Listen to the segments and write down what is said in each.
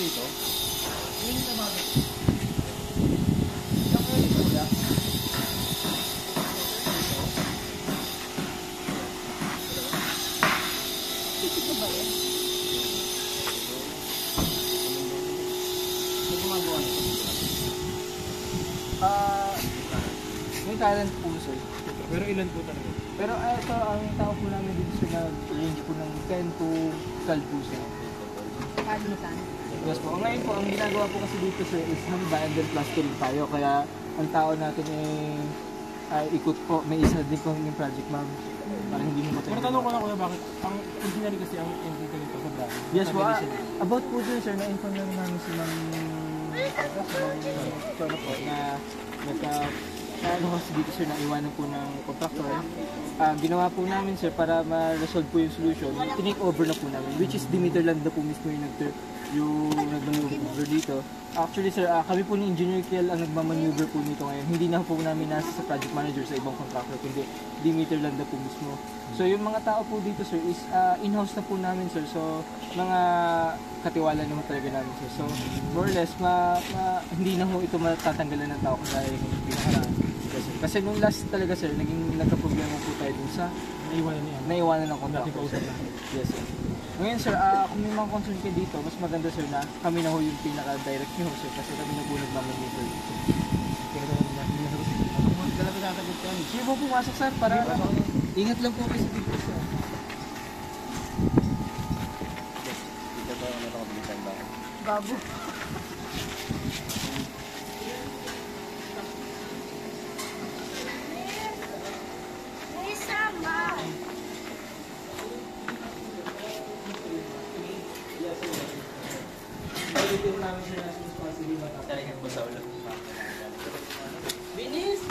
dito. Yun yung naman. Yung kayo dito kuya. Ito ba yan? Ito gumagawa nito. May talent po sir. Pero ilan po talaga? Pero ito, ang tao po namin dito sir, nag-range po ng 10 to 12 po sir. Palitan. Yes po. Ngayon po, ang ginagawa po kasi dito sir is mag-buy and then plastering tayo. Kaya ang tao natin ay ikot po. May isa din po yung project ma'am. Para hindi mo Pero tanong ko lang kuya, bakit ang engineering kasi ang entity nito sa brand? yes po. About po dun sir, na-inform lang namin si ma'am ano kasi dito sir, naiwanan po ng contractor. Ginawa po namin sir para ma-resolve po yung solution. Tinake over na po namin, which is Dimitarland na po mismo yung nag-maneuver dito. Actually sir, kami po ni Engineer Kiel ang nagmamaneuver po nito ngayon. Hindi na po namin nasa sa project manager sa ibang contractor, kundi Dimitarland na po mismo. So yung mga tao po dito sir is in-house na po namin sir. So mga katiwala naman talaga namin sir. So more or less, hindi na po ito matatanggalan ng tao kaya yung pinakaraan. Kasi nung last talaga sir, nagka-problema po tayo dun sa naiwanan ng contractor. Yes sir. Ngayon sir, kung may mga concern kayo dito, mas maganda sir na kami na ho yung pinaka-direct nyo sir, kasi kami na po nagmamanever. Sige po pumasok sir, para ingat lang po kayo sa dito sir. Dito ba meron ka bilisan ba? Gabo.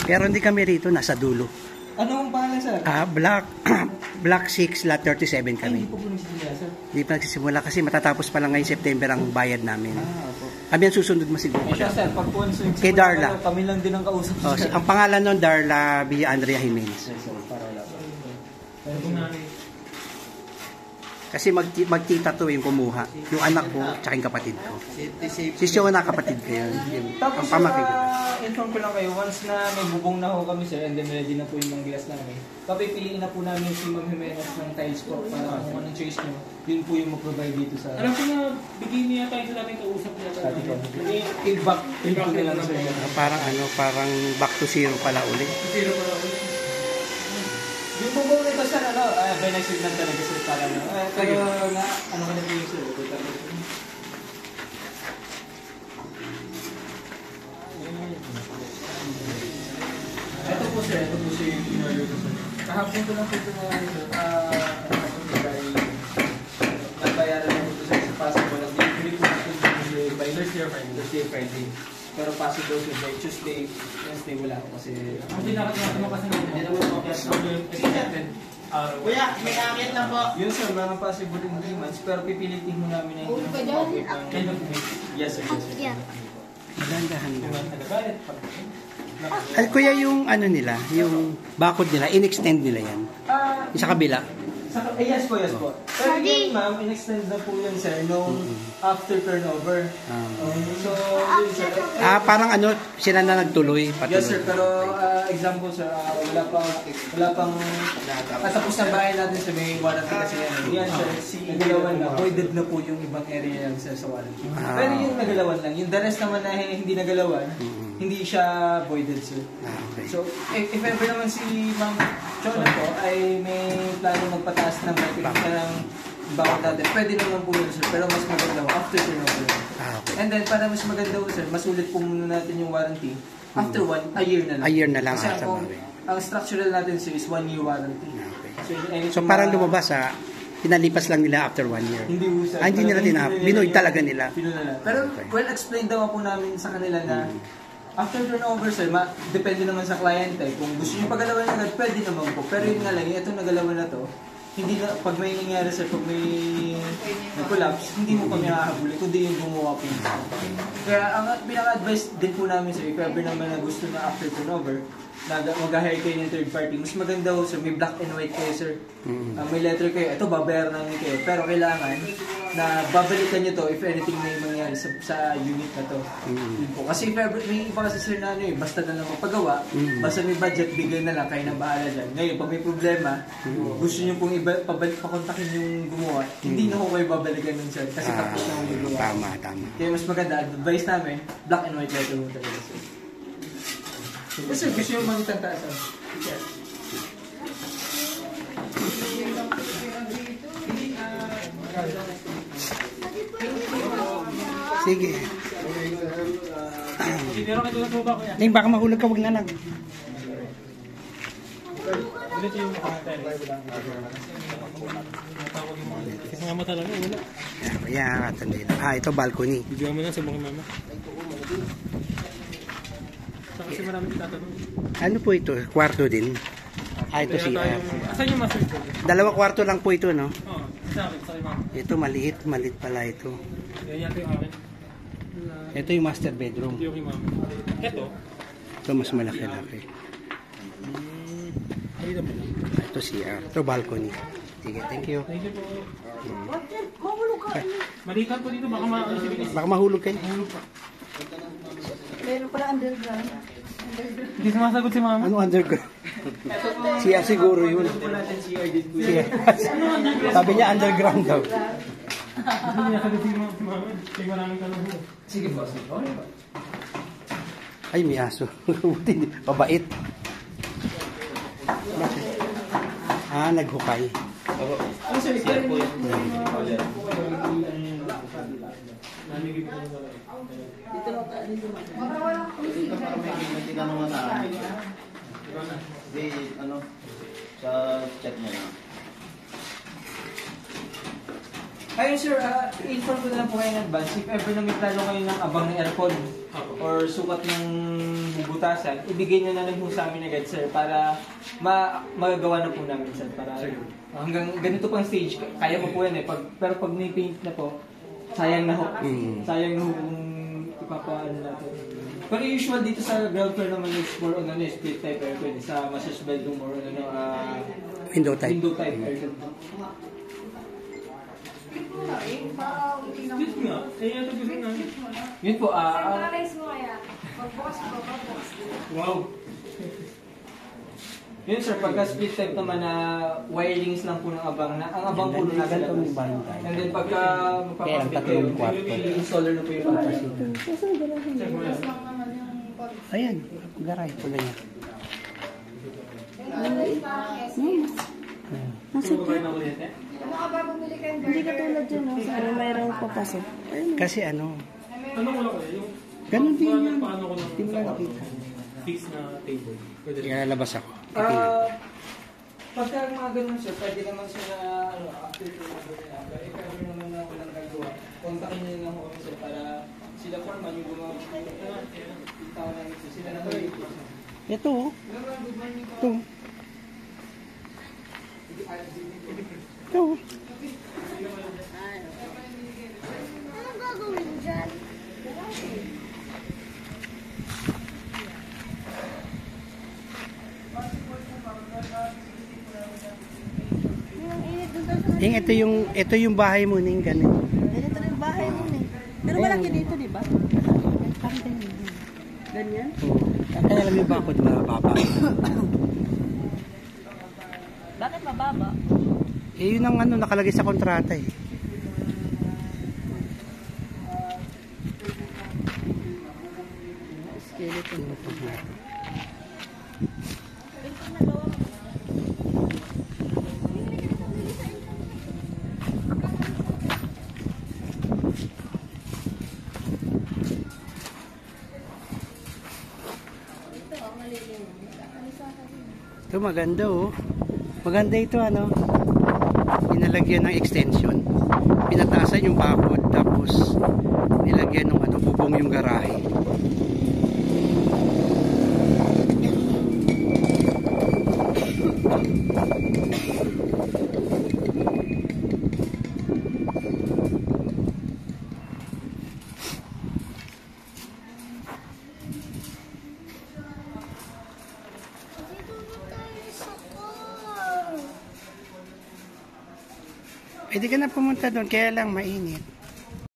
Pero hindi kami rito, nasa dulo. Ano ang pangalan sir? Block 6, lot 37 kami. Hindi po po nagsisimula sir. Hindi pa nagsisimula kasi matatapos pa lang ngayong September ang bayad namin. Opo. Kami ang susunod masiguro. Eh siya sir, pag po Kay Darla. kami lang din ang kausap Oh, sir. ang pangalan nun, Darla Villa Andrea Jimenez. Yes sir, para wala pa. Kasi magtita to yung kumuha. Yung anak ko, tsaka yung kapatid ko. Si Shona, kapatid ko yun. Tapos Ang pamangkin ko. inform ko lang kayo, once na may bubong na ho kami sir, and then ready na po yung mga glass namin, papipiliin na po namin si Ma'am Jimenez ng tiles po para kung anong choice nyo, yun po yung mag-provide dito sa... Alam ko na, bigyan niya tayo sa dating kausap niya. Feedback ko na lang sir. Parang back to zero pala ulit. Zero pa lang ulit. Yung bubong nito sir, benefit lang talaga sir para na. Pero nga, ano ka na po yung sir? Ito po sir, yung in-order ko sir. Kahapon ko lang po ito na nagbayaran na po ito sir sa possible at hindi po ito by Thursday Friday. Pero possible sir by Tuesday, Wednesday wala ako kasi... Ang pinakatama mo kasi hindi naman po expected. Kuya, may akit lang po. Yun sir, mga possible in 3 months, pero pipilitin mo namin na hindi End of May. Yes sir, yes sir. Magandahan lang. Nagagalit. Ay, kuya, yung ano nila, yung bakod nila, in-extend nila yan. Yung sa kabila. Yes po, yes po. Pero yun ma'am, in-extend na po yun sir, nung after turnover. So, yun sir. Parang ano, sila na nagtuloy, patuloy. Yes sir, pero example sir, wala pang katapos ng bahay natin sa may warranty kasi yan. Yan sir, nagalawan na, voided na po yung ibang area yan sir sa warranty. Pero yung nagalawan lang, yung the rest naman na hindi nagalawan, hindi siya voided sir. Okay. So, if ever naman si Ma'am Chona po ay may plano magpataas ng market ng bawat natin, pwede naman po yun sir, pero mas maganda after turnover. Okay. And then para mas maganda po sir, masulit po muna natin yung warranty after a year na lang. A year na lang. Kasi ang structural natin sir is 1 year warranty. Okay. So parang lumabas pinalipas lang nila after 1 year. Hindi po sir. Hindi nila binoy talaga nila. Pero well explained daw po namin sa kanila na after turnover sir, depende naman sa client kung gusto niyo pagalawan agad, pwede naman po. Pero yun nga lang, ito nagalawan na to, hindi na, pag may nangyari sir, pag may nag-collapse, hindi mo kami hahabulin, kundi yung gumawa po. Kaya ang pinaka-advice din po namin sir, if ever naman na gusto na after turnover, mag-hire kayo ng third party, mas maganda ho sir, may black and white kayo sir. May letter kayo, ito babayaran namin kayo. Pero kailangan na babalikan nyo to if anything may mangyari sa unit na to. Yun po. Kasi if ever, may iba kasi sir na ano eh, basta na lang magpagawa, basta may budget, bigay na lang, kayo na bahala dyan. Ngayon, pag may problema, gusto nyo pong pakontakin yung gumawa, hindi na ko kayo babalikan nun sir. Kasi tapos na yung gumawa. Tama. Kaya mas maganda, advice namin, black and white letter mo talaga sir. Yes sir, gusto nyo makita taas sir. Sige. Pero ito na po ba kuya? Ning, baka mahulog ka, wag na lang. Ulit yung commentary. Kasi nga mo talaga, wala. Yan, tanda lang. Ito balcony. Video mo na sa mga mama. Saka kasi marami titatanong. Ano po ito? Kwarto din? Ito si Asan yung master ko? 2 kwarto lang po ito, no? Oo, sa akin, sa mama. Ito maliit pala ito. Yan yata yung akin. Ito yung master bedroom. Hindi yung kay mama. Ito? Ito mas malaki-laki. Dito po. Ito CR. Ito balcony. Sige, thank you. Thank you po. Mahulog ka. Malikan po dito, baka Baka mahulog kayo. Meron pala underground. hindi sumasagot si mama. Ano underground? CR siguro yun. Ito po natin CR din po. CR. Sabi niya underground daw. Hindi niya sagot si mama. Kaya maraming tanong po. Sige po, sige po. Ay, may aso. Buti, pabait. Naghukay. Ano sir, ito rin po yan. May tanong mo sa amin. Di, ano, sa chat mo na. Ayun sir, i-inform ko na lang po kayo in advance. If ever na may plano kayo ng abang ng aircon or sukat ng bubutasan, ibigay nyo na lang po sa amin agad sir para magagawa na po namin sir. Para hanggang ganito pang stage, kaya mo po yan eh. Pero pag may paint na po, sayang na ho. Sayang na ho kung ipapaano natin. Pero usual dito sa ground floor naman is more on ano, split type aircon. Sa massage bedroom or ano, Window type. window type aircon. Dito nga. Ito gusto nga. Yun po, Centralize mo kaya. Pag-box, pag-box. Wow. yun sir, pagka split type naman na wirings lang po ng abang na, ang abang po na sila. And then pagka magpapakabit kayo, i-installer na po yung bahay. Ayan, garay pala niya. Ano ka ba bumili kayo? Hindi ka tulad dyan, no? Sana mayroong papasok. Kasi ano, Ano ko lang yung ganun din yan. paano ko lang Di mo lang nakita. fix na table. Pwede rin. Kaya lalabas ako. Titingnan. Pagka mga ganun sir, pwede naman siya na after to pero if ever naman na walang gagawa, kontakin niyo lang ako sir para sila foreman yung gumawa yung tao namin sir, sila na Ito, oh. Ito. Ito. Anong gagawin dyan? Ito yung bahay mo ning ganito. Ganito rin bahay mo eh. Pero malaki dito, di ba? Ganyan? Kaya alam yung bakod mababa. Bakit mababa? Yun ang ano nakalagay sa kontrata eh. Skeleton. Ito maganda oh. Maganda ito ano. Pinalagyan ng extension. Pinataasan yung bakod tapos nilagyan ng ano bubong yung garahe. Pwede ka na pumunta doon, kaya lang mainit.